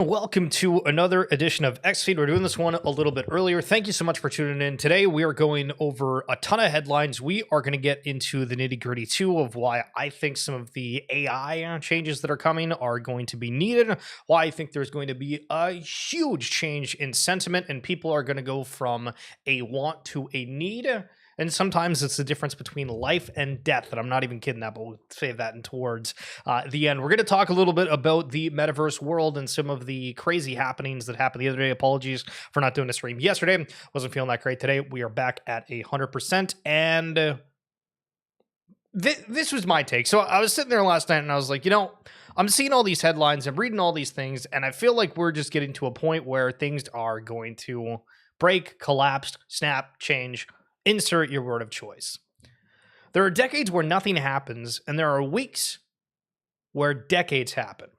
Welcome to another edition of XFeed. We're doing this one a little bit earlier. Thank you so much for tuning in. Today, we are going over a ton of headlines. We are going to get into the nitty-gritty too of why I think some of the AI changes that are coming are going to be needed, why I think there's going to be a huge change in sentiment, and people are going to go from a want to a need. And sometimes it's the difference between life and death. And I'm not even kidding that, but we'll save that in towards the end. We're going to talk a little bit about the metaverse world and some of the crazy happenings that happened the other day. Apologies for not doing a stream yesterday. Wasn't feeling that great today. We are back at 100%. And this was my take. So I was sitting there last night and I was like, I'm seeing all these headlines. I'm reading all these things. And I feel like we're just getting to a point where things are going to break, collapse, snap, change. Insert your word of choice. There are decades where nothing happens, and there are weeks where decades happen.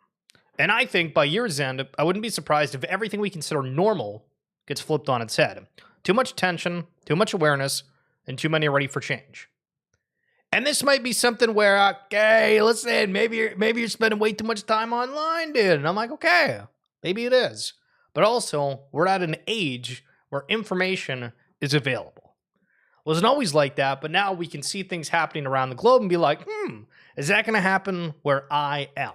And I think by year's end, I wouldn't be surprised if everything we consider normal gets flipped on its head. Too much attention, too much awareness, and too many are ready for change. And this might be something where, okay, listen, maybe you're spending way too much time online, dude. And I'm like, okay, maybe it is. But also, we're at an age where information is available. Wasn't always like that, but now we can see things happening around the globe and be like, is that going to happen where I am?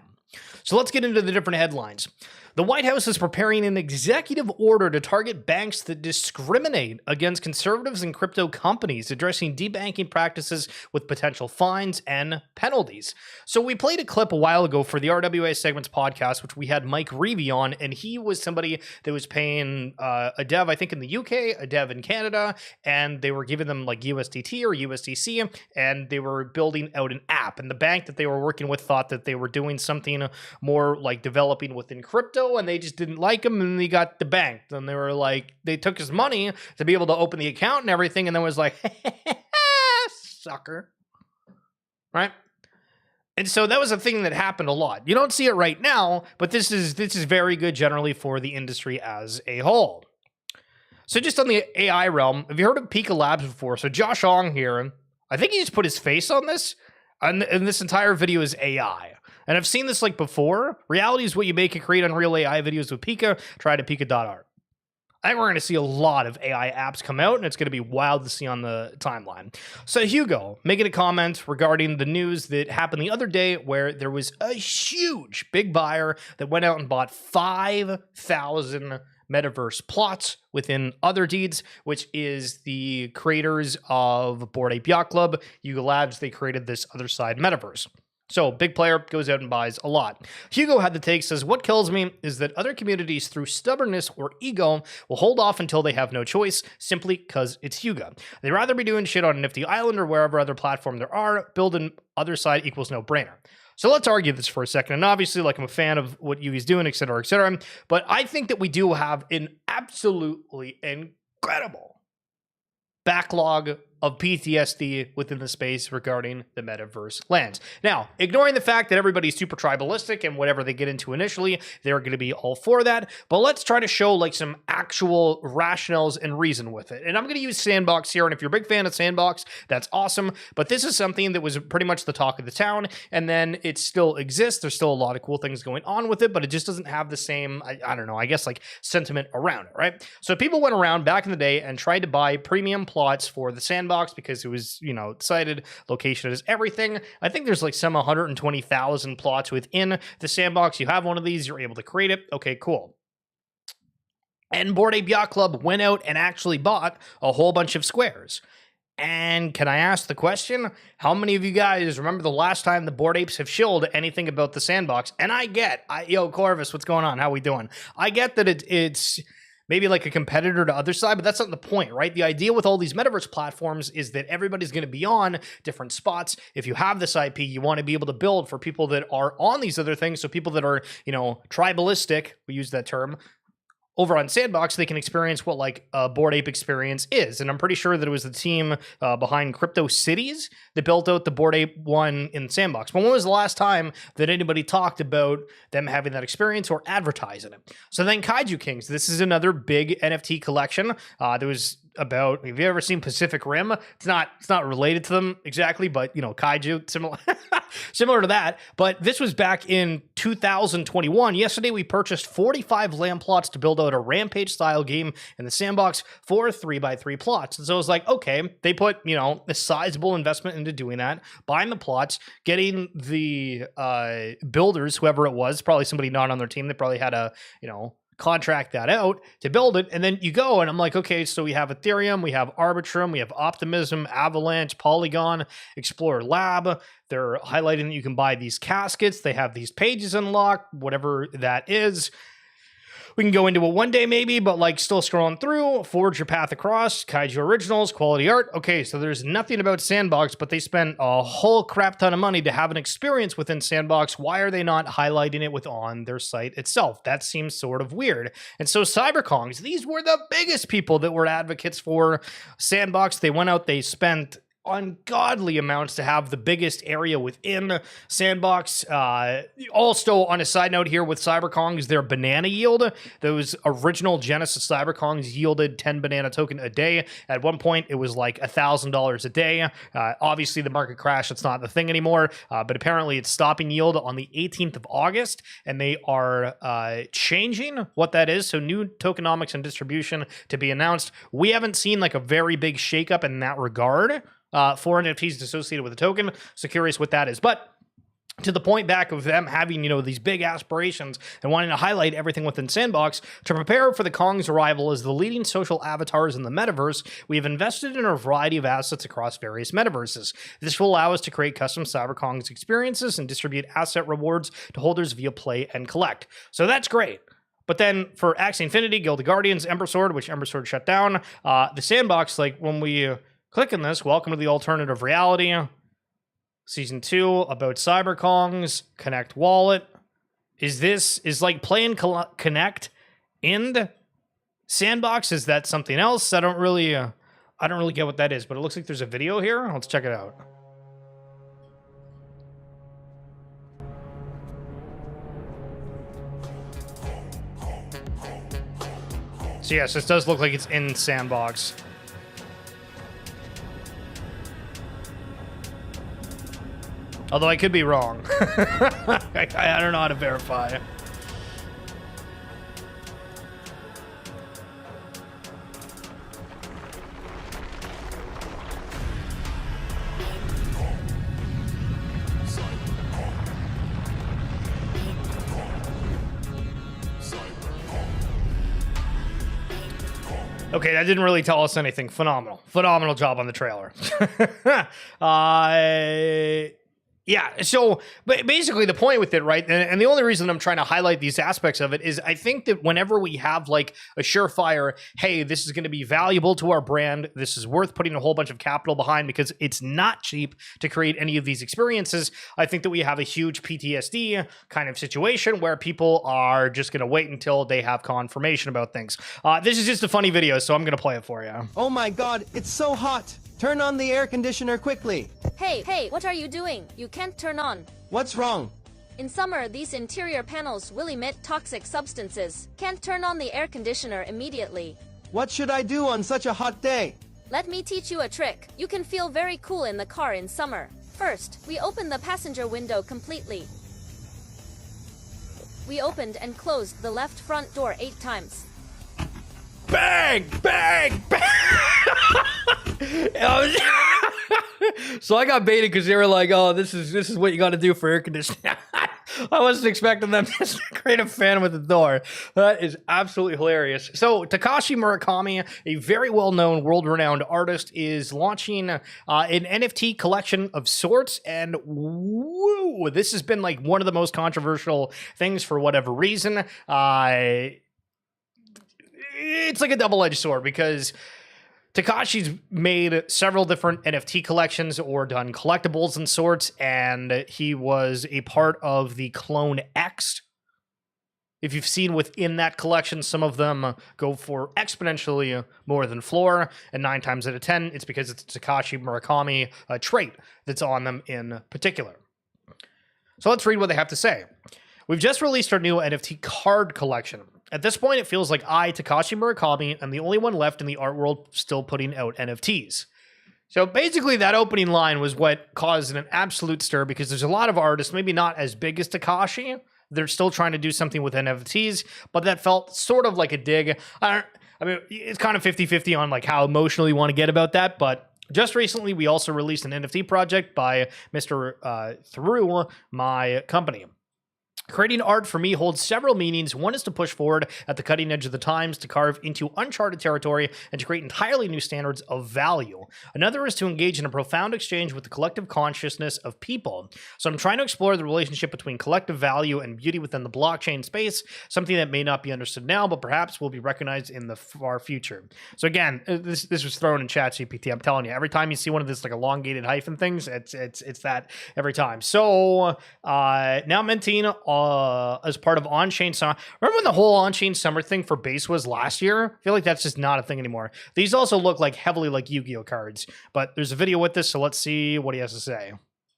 So let's get into the different headlines. The White House is preparing an executive order to target banks that discriminate against conservatives and crypto companies, addressing debanking practices with potential fines and penalties. So we played a clip a while ago for the RWA Segments podcast, which we had Mike Reevy on, and he was somebody that was paying a dev, I think in the UK, a dev in Canada, and they were giving them like USDT or USDC, and they were building out an app. And the bank that they were working with thought that they were doing something more like developing within crypto, and they just didn't like him, and they got debanked. And they were like, they took his money to be able to open the account and everything, and then was like, sucker. Right? And so that was a thing that happened a lot. You don't see it right now, but this is very good generally for the industry as a whole. So just on the AI realm, have you heard of Pika Labs before? So Josh Ong here, I think he just put his face on this, and this entire video is AI. And I've seen this like before. Reality is what you make and create Unreal AI videos with Pika. Try to Pika.art. I think we're going to see a lot of AI apps come out, and it's going to be wild to see on the timeline. So Hugo making a comment regarding the news that happened the other day where there was a huge big buyer that went out and bought 5,000 Metaverse plots within Otherdeeds, which is the creators of Bored Ape Yacht Club, Yuga Labs. They created this other side Metaverse. So big player goes out and buys a lot. Hugo had the take, says, what kills me is that other communities through stubbornness or ego will hold off until they have no choice simply because it's Yuga. They'd rather be doing shit on Nifty Island or wherever other platform there are. Building other side equals no brainer. So let's argue this for a second. And obviously, like, I'm a fan of what Yugi's doing, et cetera, et cetera. But I think that we do have an absolutely incredible backlog of PTSD within the space regarding the metaverse lands. Now, ignoring the fact that everybody's super tribalistic and whatever they get into initially, they're going to be all for that. But let's try to show like some actual rationales and reason with it. And I'm going to use Sandbox here. And if you're a big fan of Sandbox, that's awesome. But this is something that was pretty much the talk of the town. And then it still exists. There's still a lot of cool things going on with it, but it just doesn't have the same, I don't know, I guess like sentiment around it, right? So people went around back in the day and tried to buy premium plots for the Sandbox because it was, cited location is everything. I think there's like some 120,000 plots within the Sandbox. You have one of these, you're able to create it. Okay, cool. And Bored Ape Yacht Club went out and actually bought a whole bunch of squares. And can I ask the question, how many of you guys remember the last time the Bored Apes have shilled anything about the Sandbox? And yo, Corvus, what's going on? How we doing? I get that it's maybe like a competitor to other side, but that's not the point, right? The idea with all these metaverse platforms is that everybody's going to be on different spots. If you have this IP, you want to be able to build for people that are on these other things. So people that are, tribalistic, we use that term, over on Sandbox, they can experience what like a Bored Ape experience is. And I'm pretty sure that it was the team behind Crypto Cities that built out the Bored Ape one in Sandbox. But when was the last time that anybody talked about them having that experience or advertising it? So then Kaiju Kings, this is another big NFT collection. There was about, have you ever seen Pacific Rim? It's not related to them exactly, but you know, Kaiju, similar to that. But this was back in 2021. Yesterday we purchased 45 land plots to build out a Rampage style game in the Sandbox for 3x3 plots. And so I was like, okay, they put, you know, a sizable investment into doing that, buying the plots, getting the builders, whoever it was, probably somebody not on their team, they probably had a, you know, contract that out to build it. And then you go and I'm like, okay, so we have Ethereum, we have Arbitrum, we have Optimism, Avalanche, Polygon, Explorer Lab. They're highlighting that you can buy these caskets. They have these pages unlocked, whatever that is. We can go into it one day maybe, but like still scrolling through, forge your path across, Kaiju Originals, quality art. Okay, so there's nothing about Sandbox, but they spent a whole crap ton of money to have an experience within Sandbox. Why are they not highlighting it on their site itself? That seems sort of weird. And so CyberKongz, these were the biggest people that were advocates for Sandbox. They went out, they spent ungodly amounts to have the biggest area within Sandbox. Also, on a side note here with CyberKongz, their banana yield, those original Genesis CyberKongz yielded 10 banana token a day. At one point, it was like $1,000 a day. Obviously, the market crashed. It's not the thing anymore, but apparently it's stopping yield on the 18th of August, and they are changing what that is. So new tokenomics and distribution to be announced. We haven't seen like a very big shakeup in that regard. For NFTs associated with a token. So curious what that is. But to the point back of them having, you know, these big aspirations and wanting to highlight everything within Sandbox, to prepare for the Kong's arrival as the leading social avatars in the metaverse, we have invested in a variety of assets across various metaverses. This will allow us to create custom CyberKongz experiences and distribute asset rewards to holders via play and collect. So that's great. But then for Axie Infinity, Guild of Guardians, Ember Sword, which Ember Sword shut down, the Sandbox, like when we click on this, welcome to the alternative reality. Season 2 about CyberKongz, Connect Wallet. Is like Play and Connect in Sandbox? Is that something else? I don't really get what that is, but it looks like there's a video here. Let's check it out. So yes, this does look like it's in Sandbox. Although I could be wrong. I don't know how to verify. Okay, that didn't really tell us anything. Phenomenal. Phenomenal job on the trailer. Yeah, so but basically the point with it, right, and the only reason I'm trying to highlight these aspects of it is I think that whenever we have like a surefire, hey, this is going to be valuable to our brand, this is worth putting a whole bunch of capital behind because it's not cheap to create any of these experiences, I think that we have a huge PTSD kind of situation where people are just going to wait until they have confirmation about things. This is just a funny video, so I'm going to play it for you. Oh my god, it's so hot! Turn on the air conditioner quickly! Hey, what are you doing? You can't turn on. What's wrong? In summer, these interior panels will emit toxic substances. Can't turn on the air conditioner immediately. What should I do on such a hot day? Let me teach you a trick. You can feel very cool in the car in summer. First, we open the passenger window completely. We opened and closed the left front door 8 times. Bang! Bang! Bang! So I got baited because they were like, "Oh, this is what you got to do for air conditioning." I wasn't expecting them to create a fan with the door. That is absolutely hilarious. So Takashi Murakami, a very well-known, world-renowned artist, is launching an NFT collection of sorts, and woo, this has been like one of the most controversial things for whatever reason. It's like a double-edged sword because Takashi's made several different NFT collections or done collectibles and sorts, and he was a part of the Clone X. If you've seen within that collection, some of them go for exponentially more than floor, and 9 times out of 10, it's because it's Takashi Murakami trait that's on them in particular. So let's read what they have to say. We've just released our new NFT card collection. At this point, it feels like I, Takashi Murakami, am the only one left in the art world still putting out NFTs. So basically that opening line was what caused an absolute stir, because there's a lot of artists, maybe not as big as Takashi, they're still trying to do something with NFTs, but that felt sort of like a dig. I mean, it's kind of 50-50 on like how emotional you want to get about that, but just recently we also released an NFT project by Mr. Through my company. Creating art for me holds several meanings. One is to push forward at the cutting edge of the times, to carve into uncharted territory, and to create entirely new standards of value. Another is to engage in a profound exchange with the collective consciousness of people. So I'm trying to explore the relationship between collective value and beauty within the blockchain space, something that may not be understood now, but perhaps will be recognized in the far future. So again, this was thrown in ChatGPT. I'm telling you, every time you see one of this like elongated hyphen things, it's that every time. So now minting as part of on-chain summer. Remember when the whole on-chain summer thing for base was last year? I feel like that's just not a thing anymore. These also look like heavily like Yu-Gi-Oh cards, but there's a video with this, so let's see what he has to say.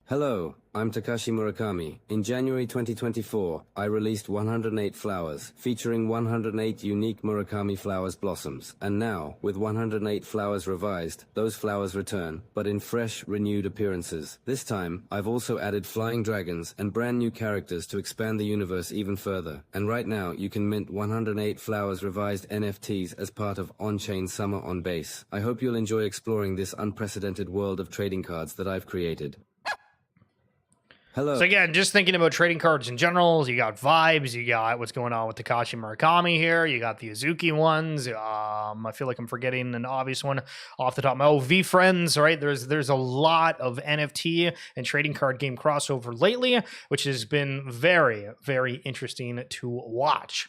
Hello, I'm Takashi Murakami. In January 2024, I released 108 flowers, featuring 108 unique Murakami flowers blossoms. And now, with 108 flowers revised, those flowers return, but in fresh, renewed appearances. This time, I've also added flying dragons and brand new characters to expand the universe even further. And right now, you can mint 108 flowers revised NFTs as part of On-Chain Summer on Base. I hope you'll enjoy exploring this unprecedented world of trading cards that I've created. Hello. So again, just thinking about trading cards in general, you got vibes, you got what's going on with Takashi Murakami here, you got the Azuki ones. I feel like I'm forgetting an obvious one off the top of my VeeFriends, right? There's a lot of NFT and trading card game crossover lately, which has been very, very interesting to watch.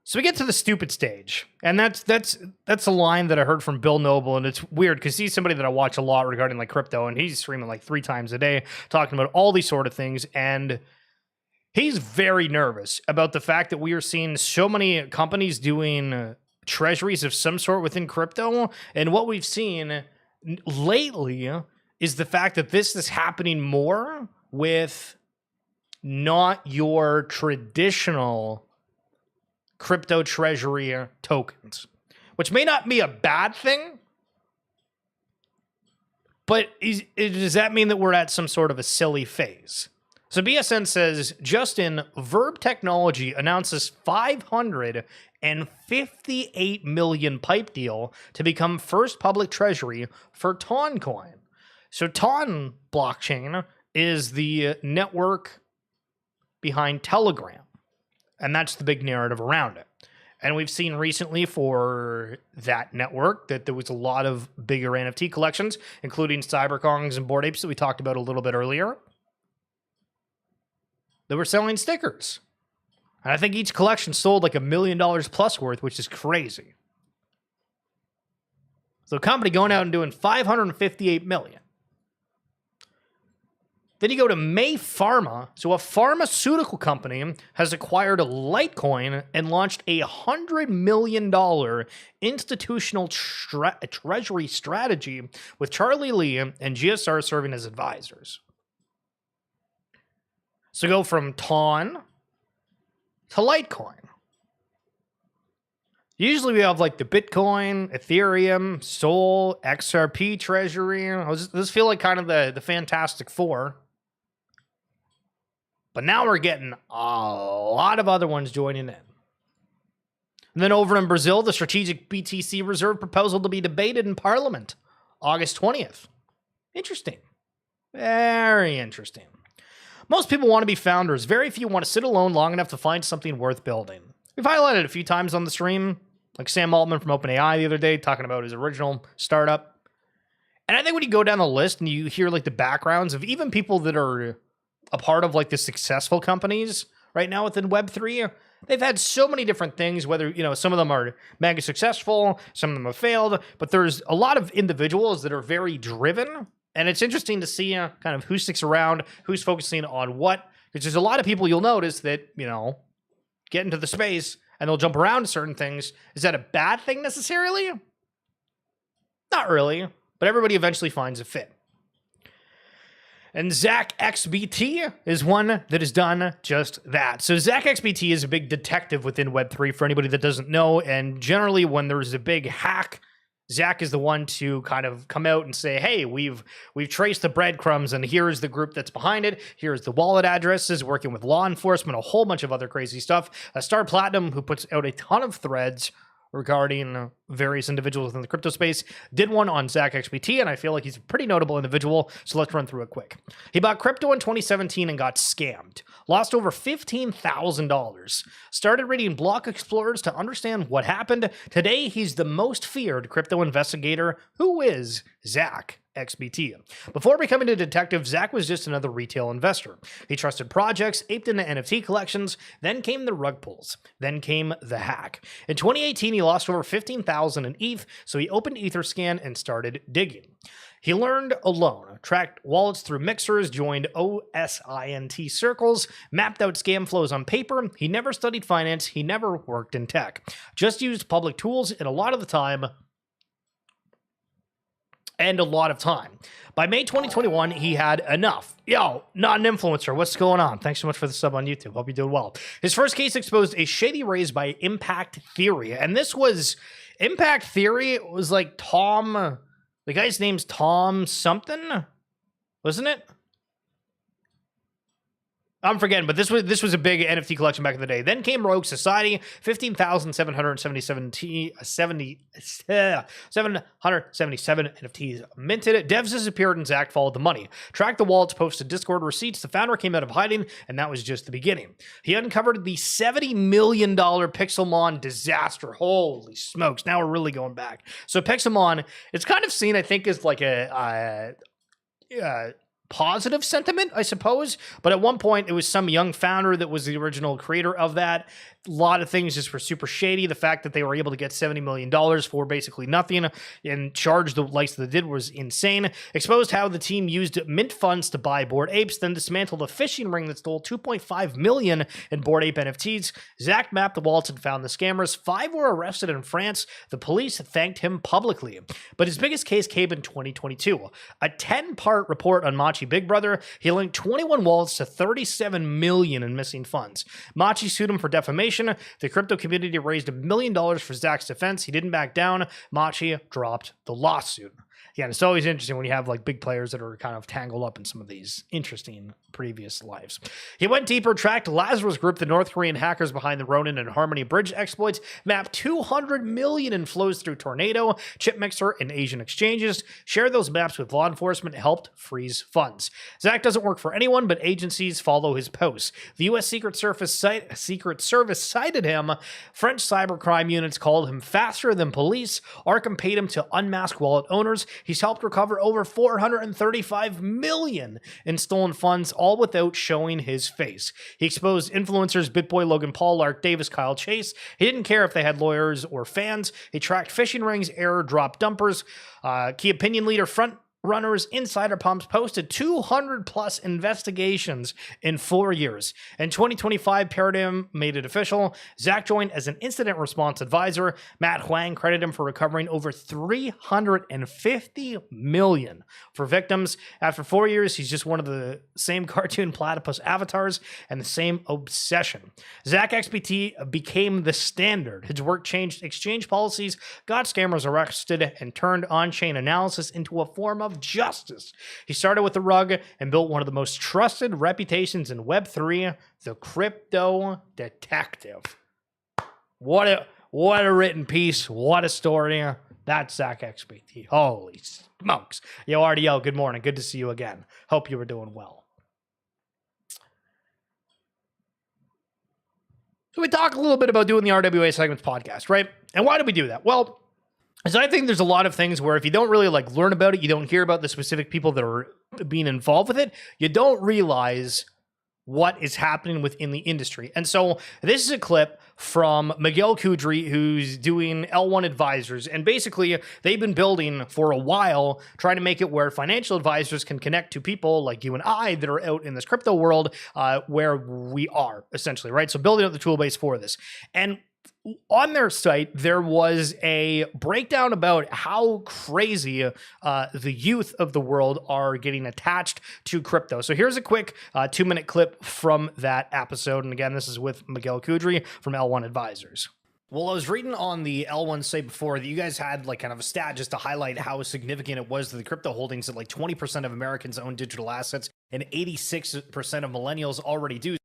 So we get to the stupid stage, and that's a line that I heard from Bill Noble, and it's weird because he's somebody that I watch a lot regarding like crypto, and he's streaming like 3 times a day talking about all these sort of things, and he's very nervous about the fact that we are seeing so many companies doing treasuries of some sort within crypto, and what we've seen lately is the fact that this is happening more with not your traditional crypto treasury tokens, which may not be a bad thing, but does that mean that we're at some sort of a silly phase? So BSN says, Justin, Verb Technology announces $558 million pipe deal to become first public treasury for Toncoin. So Ton blockchain is the network behind Telegram. And that's the big narrative around it. And we've seen recently for that network that there was a lot of bigger NFT collections, including CyberKongz and Bored Apes that we talked about a little bit earlier, that were selling stickers. And I think each collection sold like $1 million plus worth, which is crazy. So a company going out and doing $558 million. Then you go to May Pharma. So a pharmaceutical company has acquired a Litecoin and launched a $100 million institutional treasury strategy with Charlie Lee and GSR serving as advisors. So go from Ton to Litecoin. Usually we have like the Bitcoin, Ethereum, Sol, XRP treasury. Those feel like kind of the Fantastic Four. But now we're getting a lot of other ones joining in. And then over in Brazil, the strategic BTC reserve proposal to be debated in Parliament, August 20th. Interesting. Very interesting. Most people want to be founders. Very few want to sit alone long enough to find something worth building. We've highlighted it a few times on the stream, like Sam Altman from OpenAI the other day, talking about his original startup. And I think when you go down the list and you hear like the backgrounds of even people that are a part of like the successful companies right now within Web3, they've had so many different things, whether, you know, some of them are mega successful, some of them have failed, but there's a lot of individuals that are very driven. And it's interesting to see kind of who sticks around, who's focusing on what, because there's a lot of people you'll notice that, you know, get into the space and they'll jump around to certain things. Is that a bad thing necessarily? Not really, but everybody eventually finds a fit. And ZachXBT is one that has done just that. So ZachXBT is a big detective within Web3 for anybody that doesn't know. And generally when there's a big hack, Zach is the one to kind of come out and say, hey, we've traced the breadcrumbs and here's the group that's behind it. Here's the wallet addresses, working with law enforcement, a whole bunch of other crazy stuff. Star Platinum, who puts out a ton of threads regarding various individuals within the crypto space, did one on ZachXBT, and I feel like he's a pretty notable individual, so let's run through it quick. He bought crypto in 2017 and got scammed. Lost over $15,000. Started reading block explorers to understand what happened. Today, he's the most feared crypto investigator. Who is ZachXBT? Before becoming a detective, Zach was just another retail investor. He trusted projects, aped into NFT collections, then came the rug pulls, then came the hack. In 2018, he lost over 15,000 in ETH, so he opened Etherscan and started digging. He learned alone, tracked wallets through mixers, joined OSINT circles, mapped out scam flows on paper. He never studied finance, he never worked in tech. Just used public tools and a lot of time. By May 2021, he had enough. Yo, not an influencer. What's going on? Thanks so much for the sub on YouTube. Hope you're doing well. His first case exposed a shady raise by Impact Theory. And this was Impact Theory. It was like Tom, the guy's name's Tom something, wasn't it? I'm forgetting, but this was a big NFT collection back in the day. Then came Rogue Society, 15,777 NFTs minted. Devs disappeared and Zach followed the money. Tracked the wallets, posted Discord receipts. The founder came out of hiding, and that was just the beginning. He uncovered the $70 million Pixelmon disaster. Holy smokes, now we're really going back. So Pixelmon, it's kind of seen, I think, as like a positive sentiment, I suppose. But at one point, it was some young founder that was the original creator of that. A lot of things just were super shady. The fact that they were able to get $70 million for basically nothing and charge the likes that they did was insane. Exposed how the team used mint funds to buy Bored Apes, then dismantled a phishing ring that stole $2.5 million in Bored Ape NFTs. Zach mapped the wallets and found the scammers. 5 were arrested in France. The police thanked him publicly. But his biggest case came in 2022. A 10-part report on MachiBigBrother. He linked 21 wallets to $37 million in missing funds. Machi sued him for defamation. The crypto community raised $1 million for Zach's defense. He didn't back down. Machi dropped the lawsuit. Yeah, it's always interesting when you have like big players that are kind of tangled up in some of these interesting previous lives. He went deeper, tracked Lazarus Group, the North Korean hackers behind the Ronin and Harmony Bridge exploits, mapped 200 million in flows through Tornado, Chip Mixer, and Asian exchanges, shared those maps with law enforcement, helped freeze funds. Zach doesn't work for anyone, but agencies follow his posts. The U.S. Secret Service cited him. French cybercrime units called him faster than police. Arkham paid him to unmask wallet owners. He's helped recover over $435 million in stolen funds, all without showing his face. He exposed influencers BitBoy, Logan Paul, Lark Davis, Kyle Chase. He didn't care if they had lawyers or fans. He tracked phishing rings, error drop dumpers, key opinion leader, front runners, insider pumps, posted 200 plus investigations in 4 years. In 2025, Paradigm made it official. Zach joined as an incident response advisor. Matt Huang credited him for recovering over $350 million for victims. After 4 years, he's just one of the same cartoon platypus avatars and the same obsession. ZachXBT became the standard. His work changed exchange policies, got scammers arrested, and turned on-chain analysis into a form of justice. He started with the rug and built one of the most trusted reputations in Web3, the crypto detective. What a written piece. What a story. That's ZachXBT. Holy smokes. Yo, RDO, good morning. Good to see you again. Hope you were doing well. So we talk a little bit about doing the RWA Segments podcast, right? And why do we do that? Well, so I think there's a lot of things where if you don't really like learn about it, you don't hear about the specific people that are being involved with it, you don't realize what is happening within the industry. And so this is a clip from Miguel Kudry, who's doing L1 Advisors. And basically, they've been building for a while, trying to make it where financial advisors can connect to people like you and I that are out in this crypto world where we are, essentially, right? So building up the tool base for this. And on their site, there was a breakdown about how crazy the youth of the world are getting attached to crypto. So here's a quick 2-minute clip from that episode. And again, this is with Miguel Kudry from L1 Advisors. Well, I was reading on the L1 site before that you guys had like kind of a stat just to highlight how significant it was to the crypto holdings that like 20% of Americans own digital assets and 86% of millennials already do.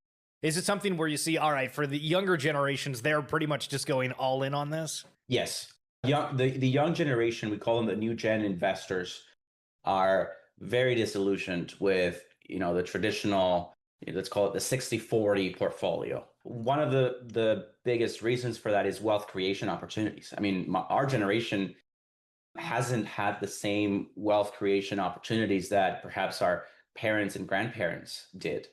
Is it something where you see, all right, for the younger generations, they're pretty much just going all in on this? Yes. The young generation, we call them the new gen investors, are very disillusioned with, the traditional, let's call it the 60-40 portfolio. One of the biggest reasons for that is wealth creation opportunities. I mean, our generation hasn't had the same wealth creation opportunities that perhaps our parents and grandparents did.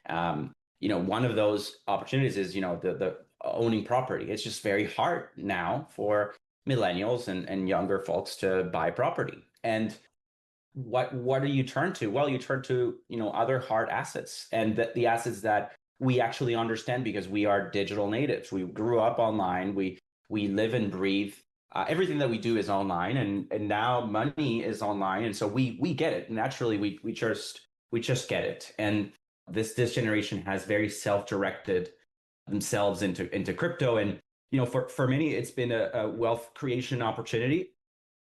One of those opportunities is, the owning property. It's just very hard now for millennials and younger folks to buy property. And what do you turn to? Well, you turn to, other hard assets, and the assets that we actually understand because we are digital natives. We grew up online. We live and breathe. Everything that we do is online, and now money is online. And so we get it. Naturally, we just get it. And this generation has very self-directed themselves into crypto. And, for many, it's been a wealth creation opportunity.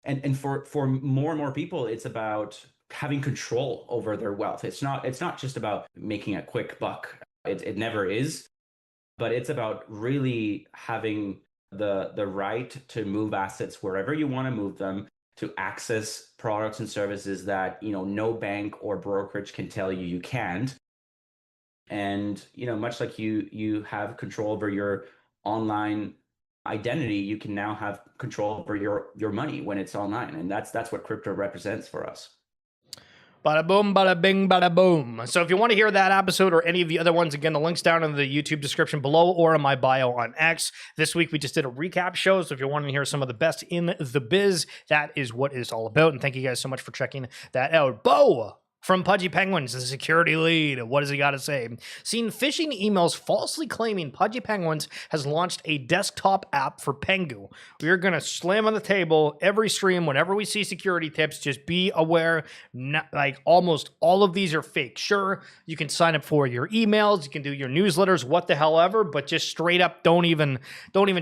And for more and more people, it's about having control over their wealth. It's not just about making a quick buck. It never is, but it's about really having the right to move assets wherever you want to move them, to access products and services that, no bank or brokerage can tell you can't. And, much like you have control over your online identity, you can now have control over your money when it's online. And that's what crypto represents for us. Bada boom, bada bing, bada boom. So if you want to hear that episode or any of the other ones, again, the link's down in the YouTube description below or in my bio on X. This week, we just did a recap show. So if you're wanting to hear some of the best in the biz, that is what it's all about. And thank you guys so much for checking that out. Bo from Pudgy Penguins, the security lead. What does he got to say? Seen phishing emails falsely claiming Pudgy Penguins has launched a desktop app for Pengu. We are going to slam on the table every stream whenever we see security tips. Just be aware, almost all of these are fake. Sure, you can sign up for your emails, you can do your newsletters, what the hell ever, but just straight up don't even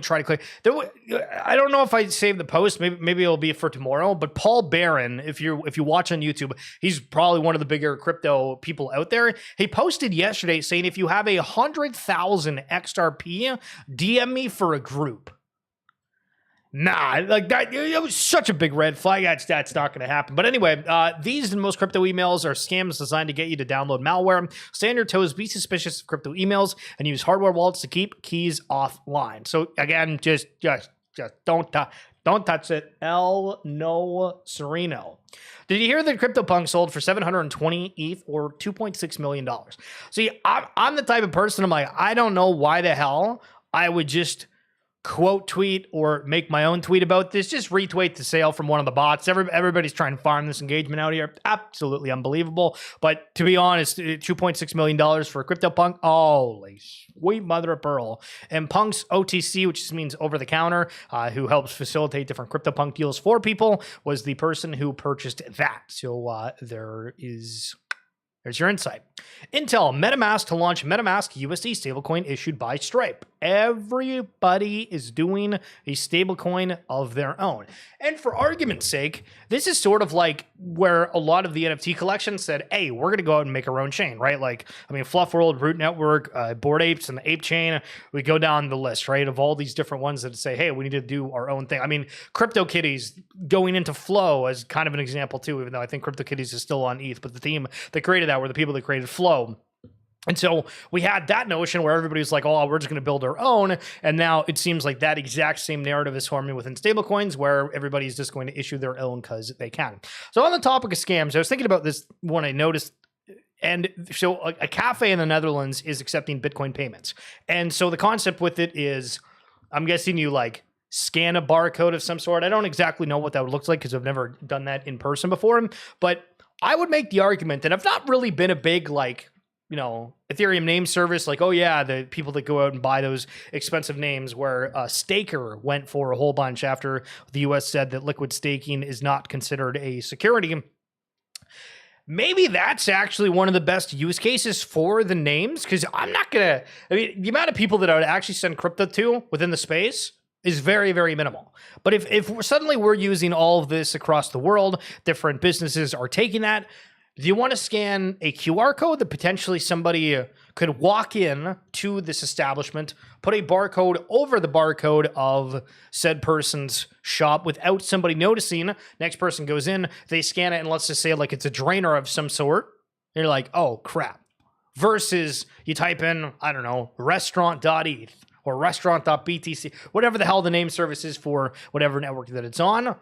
try to click. I don't know if I saved the post. Maybe it'll be for tomorrow. But Paul Barron, if you watch on YouTube, he's probably one of the bigger crypto people out there. He posted yesterday saying, if you have 100,000 XRP, DM me for a group. Nah, like that, it was such a big red flag. That's not going to happen. But anyway, these and most crypto emails are scams designed to get you to download malware. Stay on your toes, be suspicious of crypto emails, and use hardware wallets to keep keys offline. So again, just don't touch it. El No Sereno. Did you hear that CryptoPunk sold for 720 ETH or $2.6 million? See, I'm the type of person, I'm like, I don't know why the hell I would just quote tweet or make my own tweet about this. Just retweet the sale from one of the bots. Everybody's trying to farm this engagement out here. Absolutely unbelievable. But to be honest, $2.6 million for CryptoPunk, holy sweet mother of pearl. And Punk's OTC, which just means over the counter, who helps facilitate different CryptoPunk deals for people, was the person who purchased that. So there's your insight. Intel, MetaMask to launch MetaMask USD stablecoin issued by Stripe. Everybody is doing a stablecoin of their own. And for argument's sake, this is sort of like where a lot of the NFT collections said, hey, we're going to go out and make our own chain, right? Like, I mean, Fluff World, Root Network, Bored Apes, and the Ape Chain. We go down the list, right, of all these different ones that say, hey, we need to do our own thing. I mean, CryptoKitties going into Flow as kind of an example too, even though I think CryptoKitties is still on ETH, but the team that created that were the people that created Flow. And so we had that notion where everybody was like, oh, we're just going to build our own. And now it seems like that exact same narrative is forming within stablecoins where everybody's just going to issue their own because they can. So on the topic of scams, I was thinking about this when I noticed. And so a cafe in the Netherlands is accepting Bitcoin payments. And so the concept with it is, I'm guessing you like scan a barcode of some sort. I don't exactly know what that would look like because I've never done that in person before. But I would make the argument that I've not really been a big like Ethereum name service, like, oh yeah, the people that go out and buy those expensive names, where Staker went for a whole bunch after the US said that liquid staking is not considered a security. Maybe that's actually one of the best use cases for the names, because the amount of people that I would actually send crypto to within the space is very, very minimal. But if suddenly we're using all of this across the world, different businesses are taking that, do you want to scan a QR code that potentially somebody could walk in to this establishment, put a barcode over the barcode of said person's shop without somebody noticing? Next person goes in, they scan it, and let's just say like it's a drainer of some sort. And you're like, oh crap. Versus you type in, I don't know, restaurant.eth or restaurant.btc, whatever the hell the name service is for whatever network that it's on.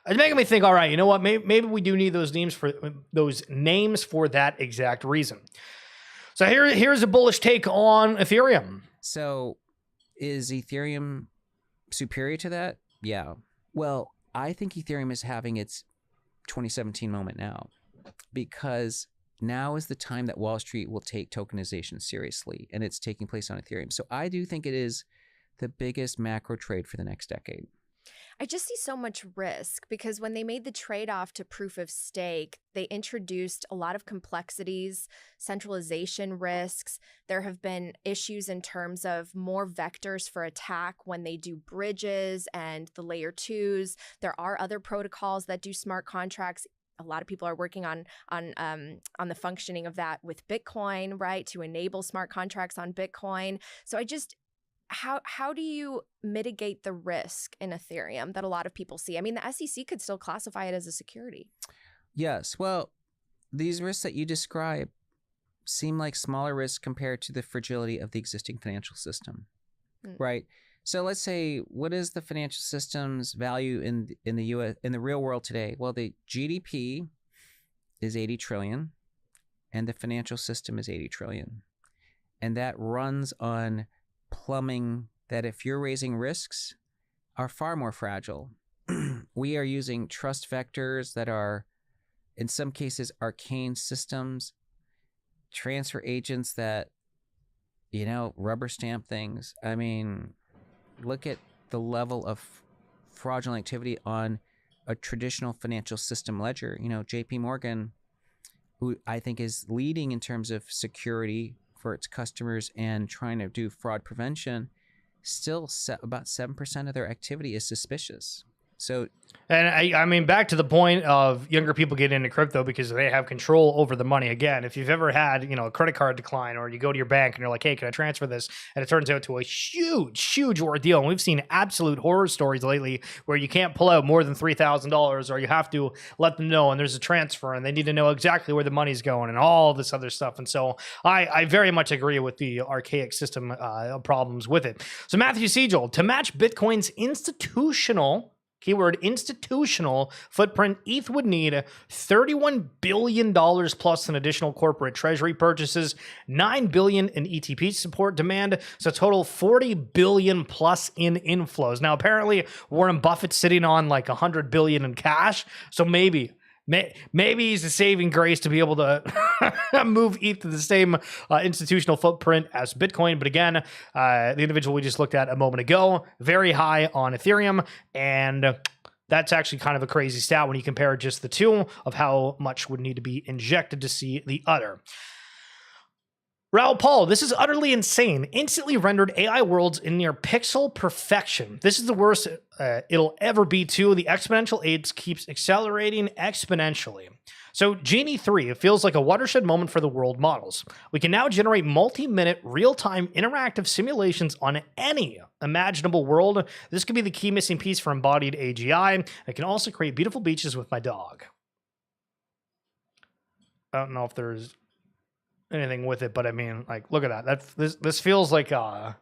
It's making me think, all right, you know what? Maybe we do need those names for that exact reason. So here's a bullish take on Ethereum. So is Ethereum superior to that? Yeah. Well, I think Ethereum is having its 2017 moment now, because now is the time that Wall Street will take tokenization seriously, and it's taking place on Ethereum. So I do think it is the biggest macro trade for the next decade. I just see so much risk, because when they made the trade-off to proof of stake, they introduced a lot of complexities, centralization risks. There have been issues in terms of more vectors for attack when they do bridges and the layer 2s. There are other protocols that do smart contracts. A lot of people are working on the functioning of that with Bitcoin, right, to enable smart contracts on Bitcoin. So how do you mitigate the risk in Ethereum that a lot of people see? I mean, the SEC could still classify it as a security. Yes. Well, these risks that you describe seem like smaller risks compared to the fragility of the existing financial system, right? So let's say, what is the financial system's value in the US, in the real world today? Well, the GDP is 80 trillion, and the financial system is 80 trillion, and that runs on plumbing that, if you're raising risks, are far more fragile. We are using trust vectors that are, in some cases, arcane systems, transfer agents that, rubber stamp things. I mean, look at the level of fraudulent activity on a traditional financial system ledger. JP Morgan, who I think is leading in terms of security for its customers and trying to do fraud prevention, still about 7% of their activity is suspicious. So, and I mean, back to the point of younger people get into crypto because they have control over the money. Again, if you've ever had, a credit card decline, or you go to your bank and you're like, hey, can I transfer this? And it turns out to a huge ordeal. And we've seen absolute horror stories lately where you can't pull out more than $3,000, or you have to let them know, and there's a transfer, and they need to know exactly where the money's going and all this other stuff. And so I very much agree with the archaic system problems with it. So Matthew Siegel, to match Bitcoin's institutional, keyword institutional footprint, ETH would need $31 billion plus in additional corporate treasury purchases, $9 billion in ETP support demand, so total $40 billion plus in inflows. Now, apparently, Warren Buffett's sitting on like $100 billion in cash, so maybe he's a saving grace to be able to move ETH to the same institutional footprint as Bitcoin. But again, the individual we just looked at a moment ago, very high on Ethereum. And that's actually kind of a crazy stat when you compare just the two of how much would need to be injected to see the other. Raoul Paul, this is utterly insane. Instantly rendered AI worlds in near pixel perfection. This is the worst it'll ever be too. The exponential aids keeps accelerating exponentially. So Genie 3, it feels like a watershed moment for the world models. We can now generate multi-minute, real-time interactive simulations on any imaginable world. This could be the key missing piece for embodied AGI. I can also create beautiful beaches with my dog. I don't know if there's anything with it, but I mean, like, look at that. This feels like a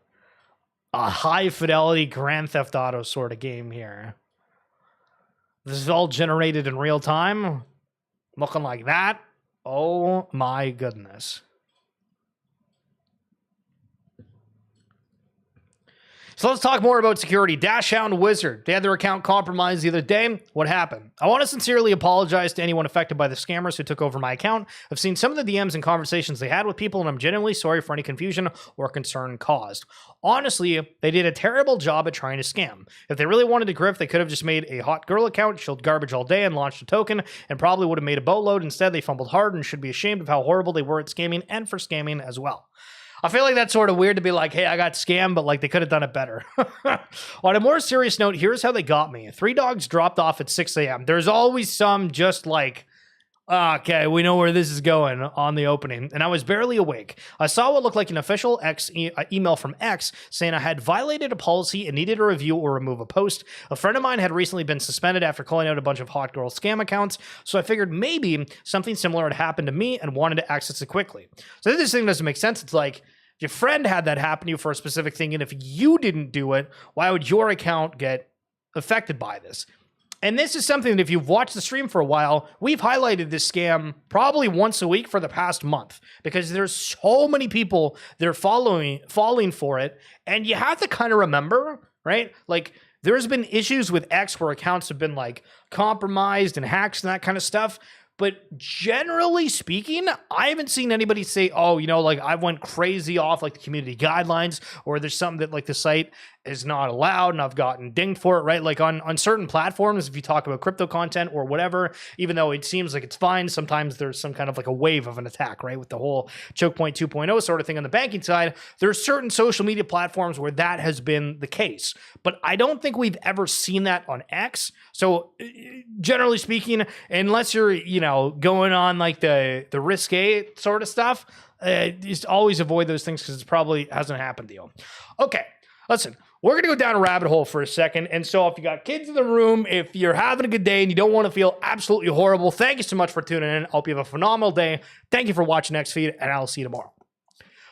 high fidelity Grand Theft Auto sort of game here. This is all generated in real time, looking like that. Oh my goodness. So let's talk more about security. DashHound Wizard. They had their account compromised the other day. What happened? I want to sincerely apologize to anyone affected by the scammers who took over my account. I've seen some of the DMs and conversations they had with people, and I'm genuinely sorry for any confusion or concern caused. Honestly, they did a terrible job at trying to scam. If they really wanted to grift, they could have just made a hot girl account, chilled garbage all day, and launched a token, and probably would have made a boatload. Instead, they fumbled hard and should be ashamed of how horrible they were at scamming and for scamming as well. I feel like that's sort of weird to be like, hey, I got scammed, but like they could have done it better. On a more serious note, here's how they got me. 3 dogs dropped off at 6 a.m. There's always some just like, okay, we know where this is going on the opening. And I was barely awake. I saw what looked like an official email from X saying I had violated a policy and needed to review or remove a post. A friend of mine had recently been suspended after calling out a bunch of hot girl scam accounts. So I figured maybe something similar had happened to me and wanted to access it quickly. So this thing doesn't make sense. It's like, your friend had that happen to you for a specific thing, and if you didn't do it, why would your account get affected by this? And this is something that if you've watched the stream for a while, we've highlighted this scam probably once a week for the past month because there's so many people that are falling for it. And you have to kind of remember, right? Like there's been issues with X where accounts have been like compromised and hacks and that kind of stuff. But generally speaking, I haven't seen anybody say, oh, you know, like I went crazy off like the community guidelines or there's something that like the site is not allowed and I've gotten dinged for it, right? Like on certain platforms, if you talk about crypto content or whatever, even though it seems like it's fine, sometimes there's some kind of like a wave of an attack, right? With the whole choke point 2.0 sort of thing on the banking side, there's certain social media platforms where that has been the case. But I don't think we've ever seen that on X. So generally speaking, unless you're, you know, going on like the risque sort of stuff, just always avoid those things because it probably hasn't happened to you. Okay, listen. We're going to go down a rabbit hole for a second. And so if you got kids in the room, if you're having a good day and you don't want to feel absolutely horrible, thank you so much for tuning in. I hope you have a phenomenal day. Thank you for watching Next Feed, and I'll see you tomorrow.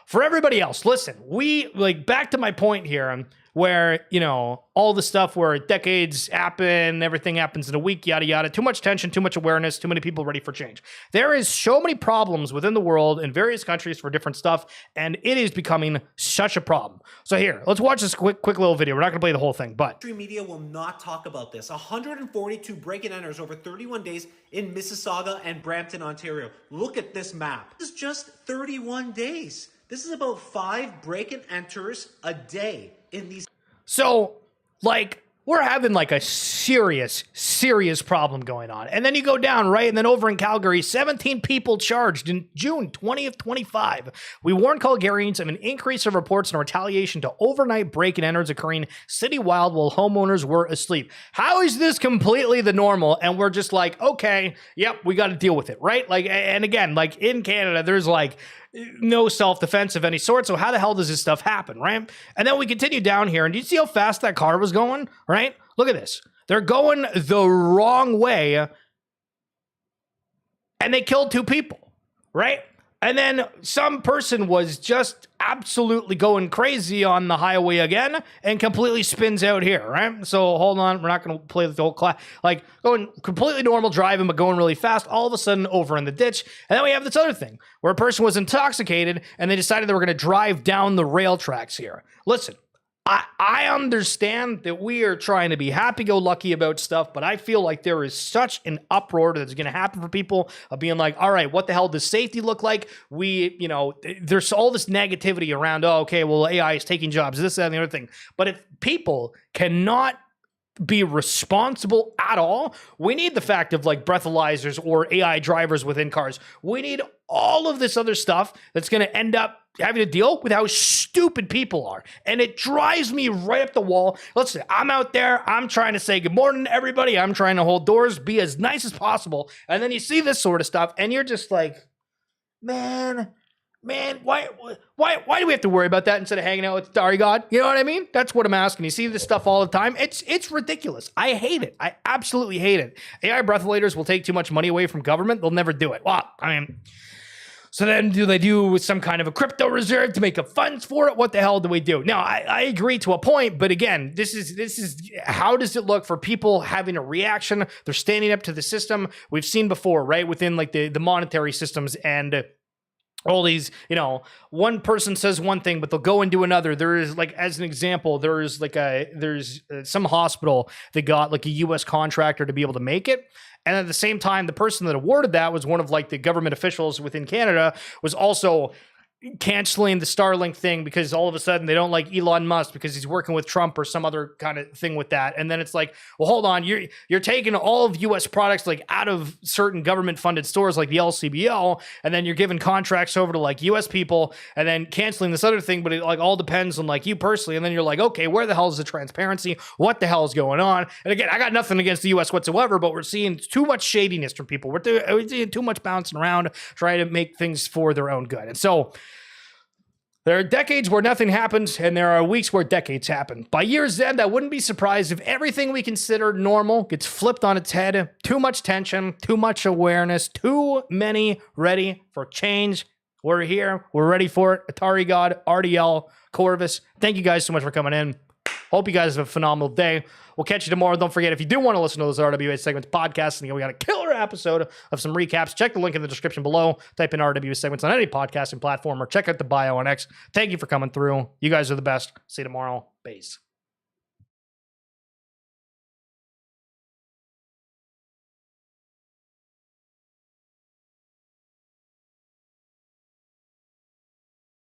For everybody else, listen, we like back to my point here where, you know, all the stuff where decades happen, everything happens in a week, yada, yada, too much tension, too much awareness, too many people ready for change. There is so many problems within the world in various countries for different stuff, and it is becoming such a problem. So here, let's watch this quick little video. We're not going to play the whole thing, but mainstream media will not talk about this. 142 break-in enters over 31 days in Mississauga and Brampton, Ontario. Look at this map. This is just 31 days. This is about 5 break-in enters a day in these. So, like, we're having like a serious problem going on. And then you go down, right? And then over in Calgary, 17 people charged in June 20th, 25. We warned Calgarians of an increase of reports in retaliation to overnight break-and-enters occurring citywide while homeowners were asleep. How is this completely the normal? And we're just like, okay, yep, we got to deal with it, right? Like, and again, like in Canada, there's like no self-defense of any sort. So how the hell does this stuff happen, right? And then we continue down here. And do you see how fast that car was going, right? Look at this. They're going the wrong way. And they killed 2 people, right? And then some person was just absolutely going crazy on the highway again and completely spins out here, right? So hold on, we're not going to play the whole class. Like going completely normal driving, but going really fast, all of a sudden over in the ditch. And then we have this other thing where a person was intoxicated and they decided they were going to drive down the rail tracks here. Listen, I understand that we are trying to be happy-go-lucky about stuff, but I feel like there is such an uproar that's going to happen for people of being like, all right, what the hell does safety look like? You know, there's all this negativity around, oh, okay, well, AI is taking jobs, this, that, and the other thing. But if people cannot be responsible at all, we need the fact of like breathalyzers or AI drivers within cars. We need all of this other stuff that's going to end up having to deal with how stupid people are. And it drives me right up the wall. Listen, I'm out there. I'm trying to say good morning to everybody. I'm trying to hold doors, be as nice as possible. And then you see this sort of stuff and you're just like, man, why do we have to worry about that instead of hanging out with the Starry God? You know what I mean? That's what I'm asking. You see this stuff all the time. It's ridiculous. I hate it. I absolutely hate it. AI breathalyzers will take too much money away from government. They'll never do it. Well, I mean, so then do they do some kind of a crypto reserve to make up funds for it? What the hell do we do? Now, I agree to a point, but again, this is how does it look for people having a reaction? They're standing up to the system. We've seen before, right? Within like the monetary systems and all these, one person says one thing, but they'll go and do another. There is, like, as an example, there's some hospital that got like a US contractor to be able to make it. And at the same time, the person that awarded that was one of like the government officials within Canada, was also canceling the Starlink thing because all of a sudden they don't like Elon Musk because he's working with Trump or some other kind of thing with that. And then it's like, well, hold on, you're taking all of US products like out of certain government funded stores like the LCBO, and then you're giving contracts over to like US people and then canceling this other thing, but it like all depends on like you personally. And then you're like, okay, where the hell is the transparency? What the hell is going on? And again, I got nothing against the US whatsoever, but we're seeing too much shadiness from people. We're seeing too much bouncing around trying to make things for their own good. And so there are decades where nothing happens, and there are weeks where decades happen. By year's end, I wouldn't be surprised if everything we consider normal gets flipped on its head. Too much tension, too much awareness, too many ready for change. We're here. We're ready for it. Atari God, RDL, Corvus, thank you guys so much for coming in. Hope you guys have a phenomenal day. We'll catch you tomorrow. Don't forget, if you do want to listen to those RWA segments podcasts, and we got a killer episode of some recaps, check the link in the description below. Type in RWA segments on any podcasting platform or check out the bio on X. Thank you for coming through. You guys are the best. See you tomorrow. Peace.